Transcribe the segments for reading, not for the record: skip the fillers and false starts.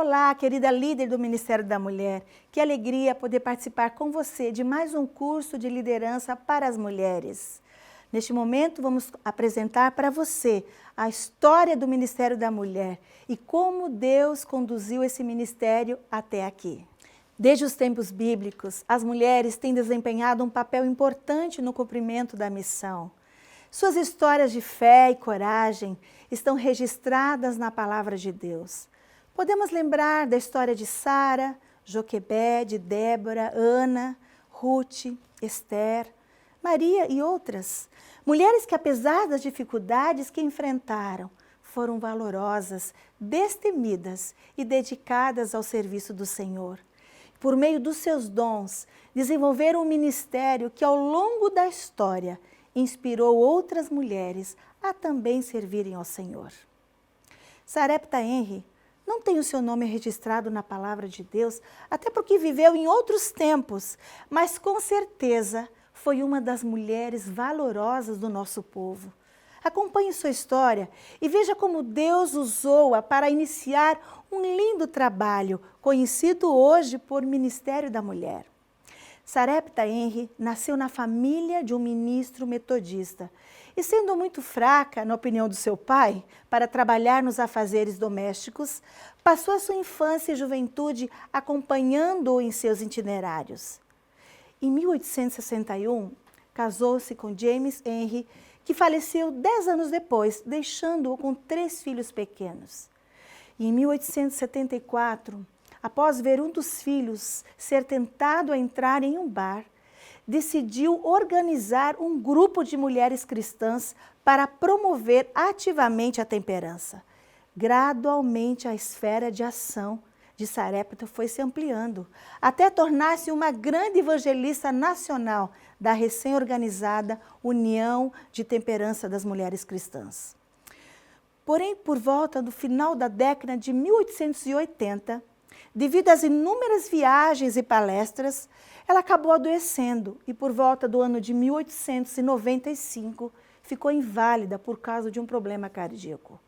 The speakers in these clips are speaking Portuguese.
Olá, querida líder do Ministério da Mulher. Que alegria poder participar com você de mais um curso de liderança para as mulheres. Neste momento, vamos apresentar para você a história do Ministério da Mulher e como Deus conduziu esse ministério até aqui. Desde os tempos bíblicos, as mulheres têm desempenhado um papel importante no cumprimento da missão. Suas histórias de fé e coragem estão registradas na palavra de Deus. Podemos lembrar da história de Sara, Joquebede, Débora, Ana, Ruth, Esther, Maria e outras. Mulheres que, apesar das dificuldades que enfrentaram, foram valorosas, destemidas e dedicadas ao serviço do Senhor. Por meio dos seus dons, desenvolveram um ministério que, ao longo da história, inspirou outras mulheres a também servirem ao Senhor. Sarepta Henry não tem o seu nome registrado na palavra de Deus, até porque viveu em outros tempos, mas com certeza foi uma das mulheres valorosas do nosso povo. Acompanhe sua história e veja como Deus usou-a para iniciar um lindo trabalho, conhecido hoje por Ministério da Mulher. Sarepta Henry nasceu na família de um ministro metodista e, sendo muito fraca, na opinião do seu pai, para trabalhar nos afazeres domésticos, passou a sua infância e juventude acompanhando-o em seus itinerários. Em 1861, casou-se com James Henry, que faleceu 10 anos depois, deixando-o com 3 filhos pequenos. E em 1874, após ver um dos filhos ser tentado a entrar em um bar, decidiu organizar um grupo de mulheres cristãs para promover ativamente a temperança. Gradualmente, a esfera de ação de Sarepta foi se ampliando, até tornar-se uma grande evangelista nacional da recém-organizada União de Temperança das Mulheres Cristãs. Porém, por volta do final da década de 1880, devido às inúmeras viagens e palestras, ela acabou adoecendo e, por volta do ano de 1895, ficou inválida por causa de um problema cardíaco.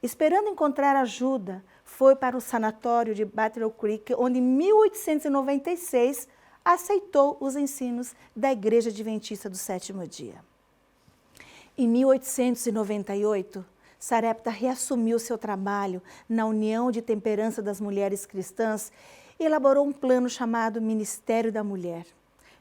Esperando encontrar ajuda, foi para o sanatório de Battle Creek, onde em 1896 aceitou os ensinos da Igreja Adventista do Sétimo Dia. Em 1898, Sarepta reassumiu seu trabalho na União de Temperança das Mulheres Cristãs e elaborou um plano chamado Ministério da Mulher.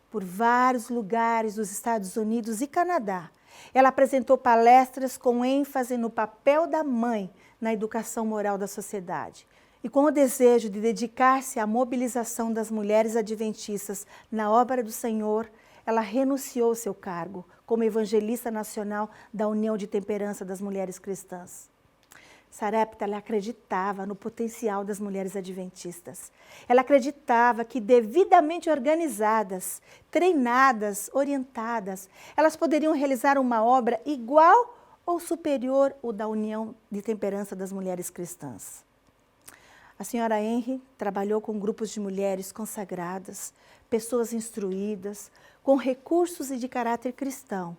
Por vários lugares dos Estados Unidos e Canadá, ela apresentou palestras com ênfase no papel da mãe na educação moral da sociedade. E com o desejo de dedicar-se à mobilização das mulheres adventistas na obra do Senhor, ela renunciou ao seu cargo como evangelista nacional da União de Temperança das Mulheres Cristãs. Sarepta acreditava no potencial das mulheres adventistas. Ela acreditava que, devidamente organizadas, treinadas, orientadas, elas poderiam realizar uma obra igual ou superior ao da União de Temperança das Mulheres Cristãs. A senhora Henry trabalhou com grupos de mulheres consagradas, pessoas instruídas, com recursos e de caráter cristão.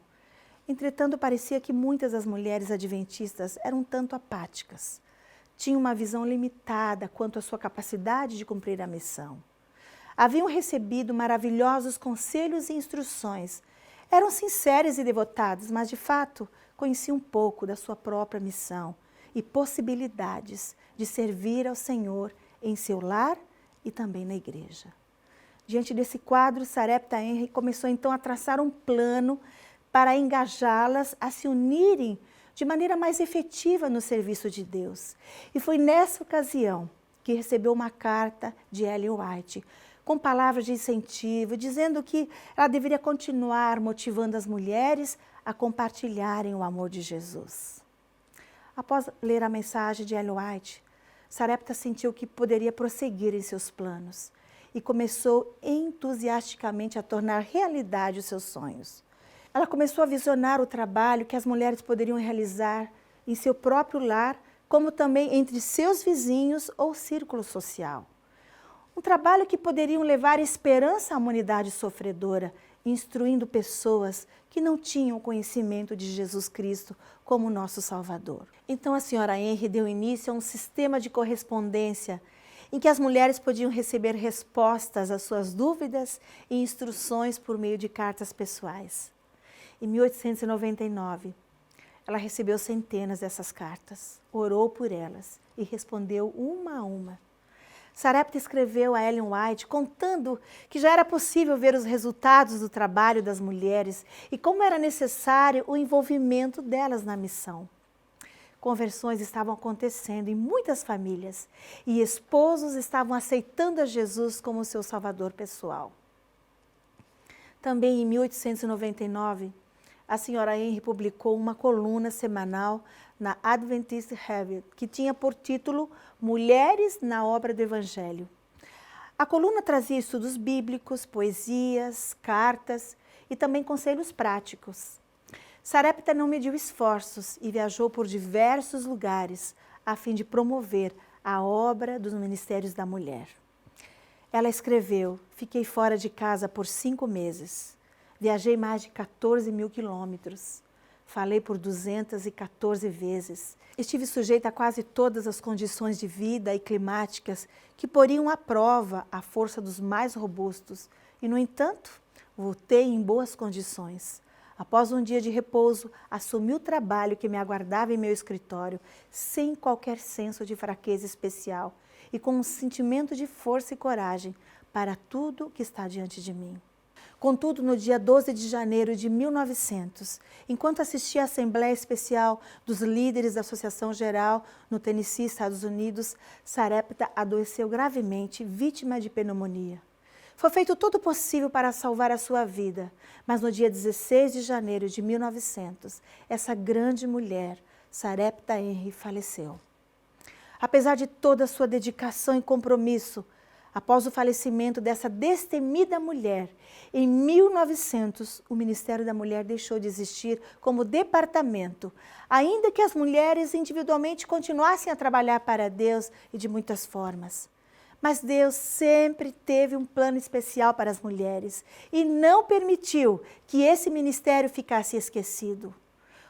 Entretanto, parecia que muitas das mulheres adventistas eram um tanto apáticas. Tinham uma visão limitada quanto à sua capacidade de cumprir a missão. Haviam recebido maravilhosos conselhos e instruções. Eram sinceras e devotadas, mas de fato conheciam pouco da sua própria missão e possibilidades de servir ao Senhor em seu lar e também na igreja. Diante desse quadro, Sarepta Henry começou então a traçar um plano para engajá-las a se unirem de maneira mais efetiva no serviço de Deus. E foi nessa ocasião que recebeu uma carta de Ellen White, com palavras de incentivo, dizendo que ela deveria continuar motivando as mulheres a compartilharem o amor de Jesus. Após ler a mensagem de Ellen White, Sarepta sentiu que poderia prosseguir em seus planos e começou entusiasticamente a tornar realidade os seus sonhos. Ela começou a visionar o trabalho que as mulheres poderiam realizar em seu próprio lar, como também entre seus vizinhos ou círculo social. Um trabalho que poderiam levar esperança à humanidade sofredora, instruindo pessoas que não tinham conhecimento de Jesus Cristo como nosso Salvador. Então a senhora Henry deu início a um sistema de correspondência em que as mulheres podiam receber respostas às suas dúvidas e instruções por meio de cartas pessoais. Em 1899, ela recebeu centenas dessas cartas, orou por elas e respondeu uma a uma. Sarepta escreveu a Ellen White contando que já era possível ver os resultados do trabalho das mulheres e como era necessário o envolvimento delas na missão. Conversões estavam acontecendo em muitas famílias e esposos estavam aceitando a Jesus como seu salvador pessoal. Também em 1899, a senhora Henry publicou uma coluna semanal na Adventist Review, que tinha por título Mulheres na Obra do Evangelho. A coluna trazia estudos bíblicos, poesias, cartas e também conselhos práticos. Sarepta não mediu esforços e viajou por diversos lugares a fim de promover a obra dos Ministérios da Mulher. Ela escreveu: fiquei fora de casa por 5 meses. Viajei mais de 14 mil quilômetros. Falei por 214 vezes. Estive sujeita a quase todas as condições de vida e climáticas que poriam à prova a força dos mais robustos. E, no entanto, voltei em boas condições. Após um dia de repouso, assumi o trabalho que me aguardava em meu escritório, sem qualquer senso de fraqueza especial e com um sentimento de força e coragem para tudo que está diante de mim. Contudo, no dia 12 de janeiro de 1900, enquanto assistia à Assembleia Especial dos líderes da Associação Geral no Tennessee, Estados Unidos, Sarepta adoeceu gravemente, vítima de pneumonia. Foi feito todo o possível para salvar a sua vida, mas no dia 16 de janeiro de 1900, essa grande mulher, Sarepta Henry, faleceu. Apesar de toda a sua dedicação e compromisso, após o falecimento dessa destemida mulher, em 1900, o Ministério da Mulher deixou de existir como departamento, ainda que as mulheres individualmente continuassem a trabalhar para Deus e de muitas formas. Mas Deus sempre teve um plano especial para as mulheres e não permitiu que esse ministério ficasse esquecido.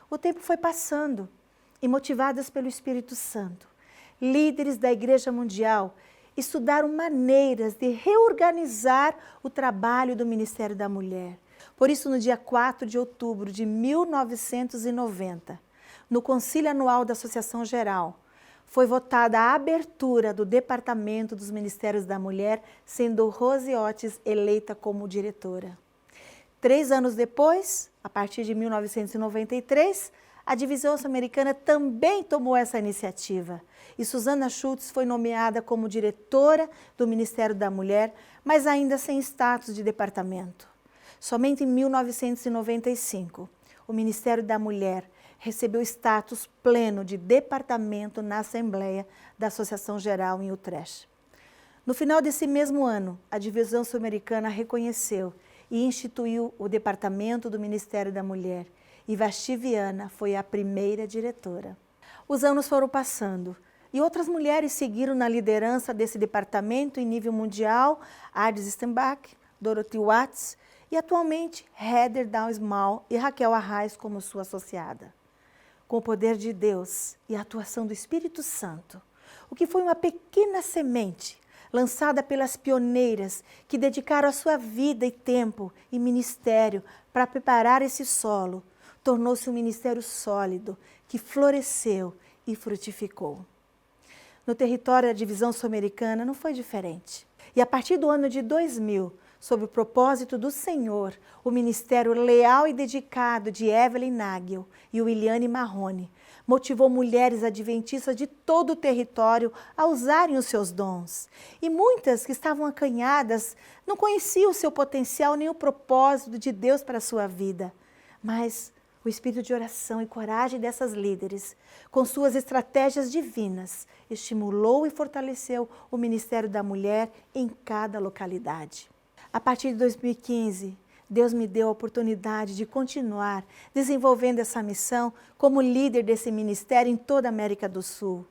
O tempo foi passando e, motivadas pelo Espírito Santo, líderes da Igreja Mundial estudaram maneiras de reorganizar o trabalho do Ministério da Mulher. Por isso, no dia 4 de outubro de 1990, no Concílio Anual da Associação Geral, foi votada a abertura do Departamento dos Ministérios da Mulher, sendo Rose Otis eleita como diretora. 3 anos depois, a partir de 1993, a divisão sul-americana também tomou essa iniciativa e Susana Schultz foi nomeada como diretora do Ministério da Mulher, mas ainda sem status de departamento. Somente em 1995, o Ministério da Mulher recebeu status pleno de departamento na Assembleia da Associação Geral em Utrecht. No final desse mesmo ano, a divisão sul-americana reconheceu e instituiu o Departamento do Ministério da Mulher, e Vashti Viana foi a primeira diretora. Os anos foram passando e outras mulheres seguiram na liderança desse departamento em nível mundial, Ardis Stenbach, Dorothy Watts e atualmente Heather Down-Small e Raquel Arraes como sua associada. Com o poder de Deus e a atuação do Espírito Santo, o que foi uma pequena semente lançada pelas pioneiras que dedicaram a sua vida e tempo e ministério para preparar esse solo, tornou-se um ministério sólido que floresceu e frutificou. No território da divisão sul-americana não foi diferente. E a partir do ano de 2000, sob o propósito do Senhor, o ministério leal e dedicado de Evelyn Nagel e Williane Marrone motivou mulheres adventistas de todo o território a usarem os seus dons. E muitas que estavam acanhadas não conheciam o seu potencial nem o propósito de Deus para a sua vida. Mas o espírito de oração e coragem dessas líderes, com suas estratégias divinas, estimulou e fortaleceu o Ministério da Mulher em cada localidade. A partir de 2015, Deus me deu a oportunidade de continuar desenvolvendo essa missão como líder desse ministério em toda a América do Sul.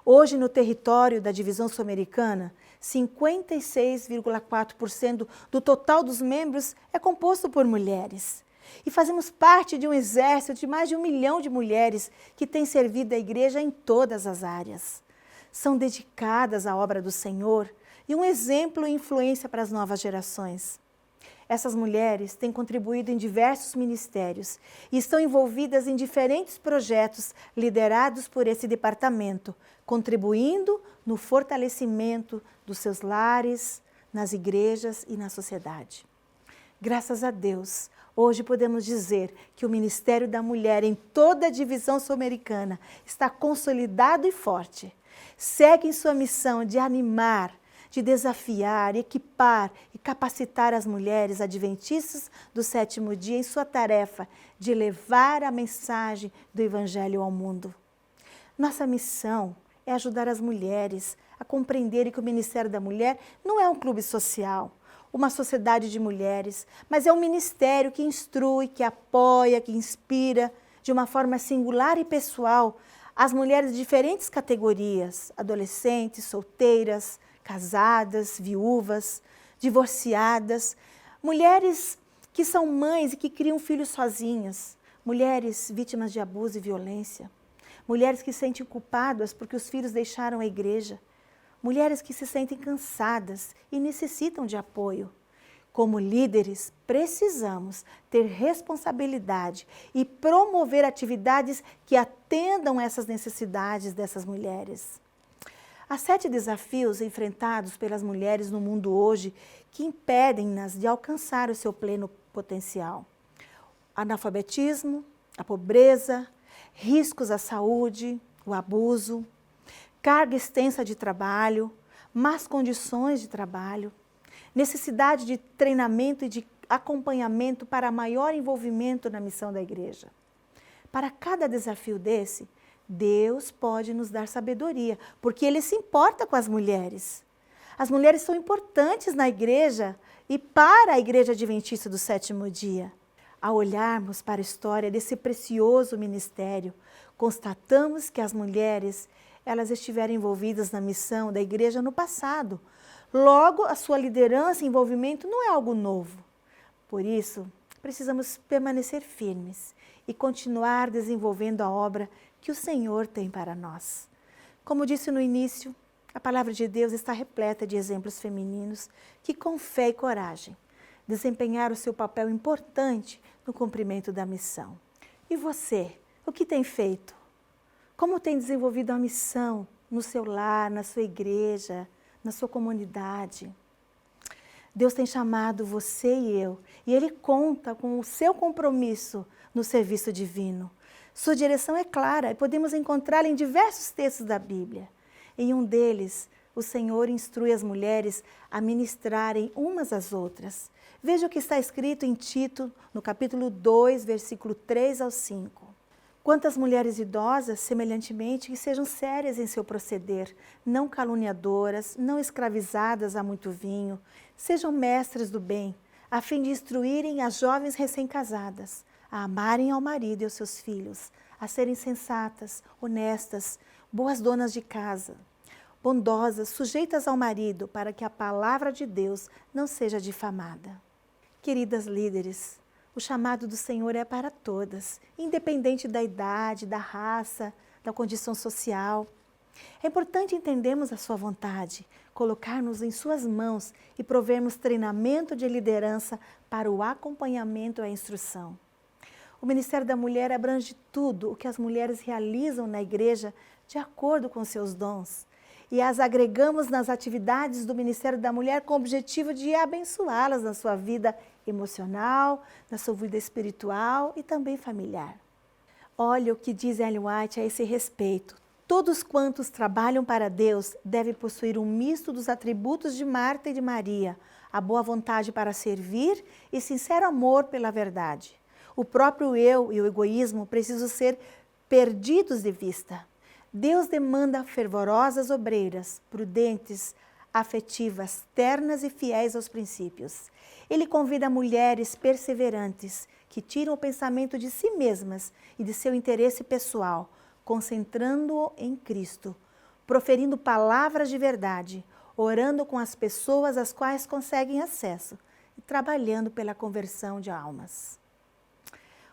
Hoje, no território da divisão sul-americana, 56,4% do total dos membros é composto por mulheres. E fazemos parte de um exército de mais de 1 milhão de mulheres que têm servido a igreja em todas as áreas. são dedicadas à obra do Senhor e um exemplo e influência para as novas gerações. Essas mulheres têm contribuído em diversos ministérios e estão envolvidas em diferentes projetos liderados por esse departamento, contribuindo no fortalecimento dos seus lares, nas igrejas e na sociedade. Graças a Deus, hoje podemos dizer que o Ministério da Mulher em toda a divisão sul-americana está consolidado e forte. Segue em sua missão de animar, de desafiar, equipar e capacitar as mulheres adventistas do sétimo dia em sua tarefa de levar a mensagem do Evangelho ao mundo. Nossa missão é ajudar as mulheres a compreenderem que o Ministério da Mulher não é um clube social, uma sociedade de mulheres, mas é um ministério que instrui, que apoia, que inspira de uma forma singular e pessoal as mulheres de diferentes categorias, adolescentes, solteiras, casadas, viúvas, divorciadas, mulheres que são mães e que criam filhos sozinhas, mulheres vítimas de abuso e violência, mulheres que se sentem culpadas porque os filhos deixaram a igreja, mulheres que se sentem cansadas e necessitam de apoio. Como líderes, precisamos ter responsabilidade e promover atividades que atendam essas necessidades dessas mulheres. Há 7 desafios enfrentados pelas mulheres no mundo hoje que impedem-nas de alcançar o seu pleno potencial. Analfabetismo, a pobreza, riscos à saúde, o abuso, carga extensa de trabalho, más condições de trabalho, necessidade de treinamento e de acompanhamento para maior envolvimento na missão da igreja. Para cada desafio desse, Deus pode nos dar sabedoria, porque Ele se importa com as mulheres. As mulheres são importantes na igreja e para a Igreja Adventista do Sétimo Dia. Ao olharmos para a história desse precioso ministério, constatamos que as mulheres, elas estiveram envolvidas na missão da igreja no passado. Logo, a sua liderança e envolvimento não é algo novo. Por isso, precisamos permanecer firmes e continuar desenvolvendo a obra que o Senhor tem para nós. Como disse no início, a palavra de Deus está repleta de exemplos femininos que, com fé e coragem, desempenharam o seu papel importante no cumprimento da missão. E você, o que tem feito? Como tem desenvolvido a missão no seu lar, na sua igreja, na sua comunidade? Deus tem chamado você e eu, e Ele conta com o seu compromisso no serviço divino. Sua direção é clara e podemos encontrá-la em diversos textos da Bíblia. Em um deles, o Senhor instrui as mulheres a ministrarem umas às outras. Veja o que está escrito em Tito, no capítulo 2, versículo 3 ao 5. Quantas mulheres idosas, semelhantemente, que sejam sérias em seu proceder, não caluniadoras, não escravizadas a muito vinho, sejam mestras do bem, a fim de instruírem as jovens recém-casadas, a amarem ao marido e aos seus filhos, a serem sensatas, honestas, boas donas de casa, bondosas, sujeitas ao marido, para que a palavra de Deus não seja difamada. Queridas líderes, o chamado do Senhor é para todas, independente da idade, da raça, da condição social. É importante entendermos a sua vontade, colocar-nos em suas mãos e provermos treinamento de liderança para o acompanhamento e a instrução. O Ministério da Mulher abrange tudo o que as mulheres realizam na igreja de acordo com seus dons. E as agregamos nas atividades do Ministério da Mulher com o objetivo de abençoá-las na sua vida emocional, na sua vida espiritual e também familiar. Olha o que diz Ellen White a esse respeito. Todos quantos trabalham para Deus devem possuir um misto dos atributos de Marta e de Maria, a boa vontade para servir e sincero amor pela verdade. O próprio eu e o egoísmo precisam ser perdidos de vista. Deus demanda fervorosas obreiras, prudentes, afetivas, ternas e fiéis aos princípios. Ele convida mulheres perseverantes, que tiram o pensamento de si mesmas e de seu interesse pessoal, concentrando-o em Cristo, proferindo palavras de verdade, orando com as pessoas às quais conseguem acesso e trabalhando pela conversão de almas.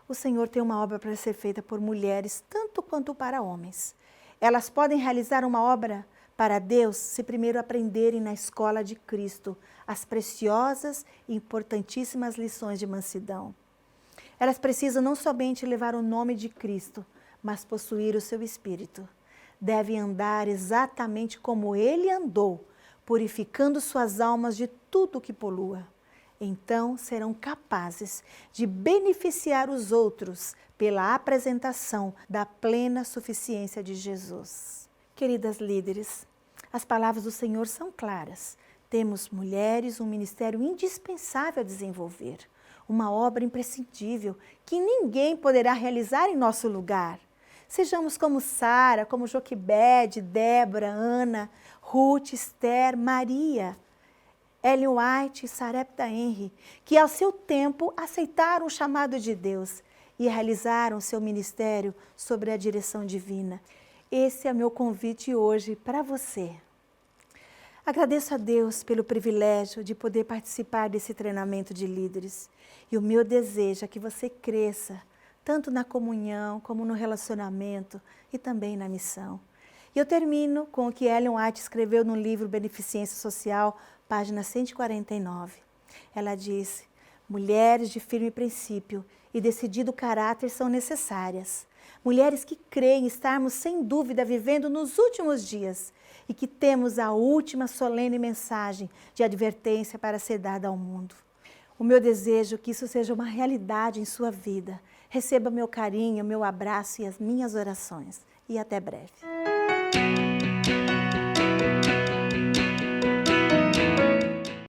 O Senhor tem uma obra para ser feita por mulheres, tanto quanto para homens. Elas podem realizar uma obra para Deus se primeiro aprenderem na escola de Cristo as preciosas e importantíssimas lições de mansidão. Elas precisam não somente levar o nome de Cristo, mas possuir o seu espírito. Devem andar exatamente como ele andou, purificando suas almas de tudo que polua. Então serão capazes de beneficiar os outros pela apresentação da plena suficiência de Jesus. Queridas líderes, as palavras do Senhor são claras. Temos mulheres um ministério indispensável a desenvolver, uma obra imprescindível que ninguém poderá realizar em nosso lugar. Sejamos como Sara, como Joquebede, Débora, Ana, Ruth, Esther, Maria, Ellen White e Sarepta Henry, que ao seu tempo aceitaram o chamado de Deus e realizaram seu ministério sob a direção divina. Esse é o meu convite hoje para você. Agradeço a Deus pelo privilégio de poder participar desse treinamento de líderes. E o meu desejo é que você cresça, tanto na comunhão como no relacionamento e também na missão. E eu termino com o que Ellen White escreveu no livro Beneficência Social, página 149. Ela disse: mulheres de firme princípio e decidido caráter são necessárias. Mulheres que creem estarmos sem dúvida vivendo nos últimos dias e que temos a última solene mensagem de advertência para ser dada ao mundo. O meu desejo é que isso seja uma realidade em sua vida. Receba meu carinho, meu abraço e as minhas orações. E até breve.